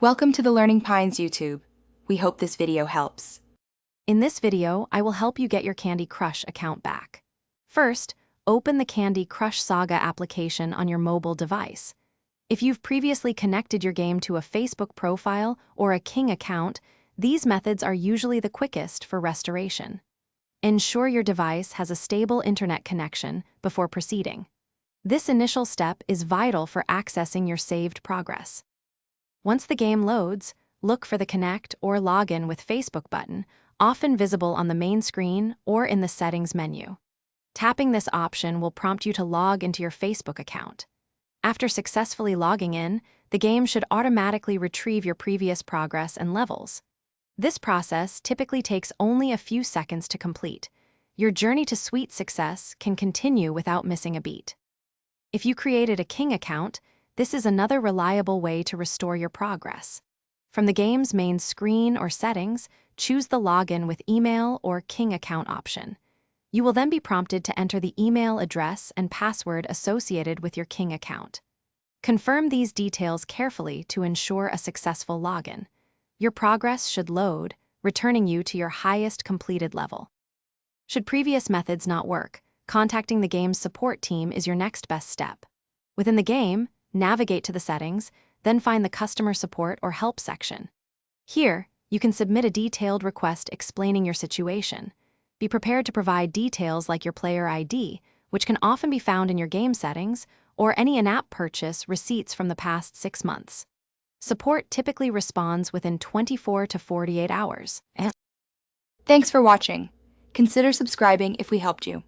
Welcome to the Learning Pines YouTube. We hope this video helps. In this video, I will help you get your Candy Crush account back. First, open the Candy Crush Saga application on your mobile device. If you've previously connected your game to a Facebook profile or a King account, these methods are usually the quickest for restoration. Ensure your device has a stable internet connection before proceeding. This initial step is vital for accessing your saved progress. Once the game loads, look for the Connect or Login with Facebook button, often visible on the main screen or in the Settings menu. Tapping this option will prompt you to log into your Facebook account. After successfully logging in, the game should automatically retrieve your previous progress and levels. This process typically takes only a few seconds to complete. Your journey to sweet success can continue without missing a beat. If you created a King account, this is another reliable way to restore your progress. From the game's main screen or settings, choose the Login with Email or King account option. You will then be prompted to enter the email address and password associated with your King account. Confirm these details carefully to ensure a successful login. Your progress should load, returning you to your highest completed level. Should previous methods not work, contacting the game's support team is your next best step. Within the game, navigate to the settings, then find the Customer Support or Help section. Here, you can submit a detailed request explaining your situation. Be prepared to provide details like your player ID, which can often be found in your game settings, or any in-app purchase receipts from the past 6 months. Support typically responds within 24 to 48 hours. Thanks for watching. Consider subscribing if we helped you.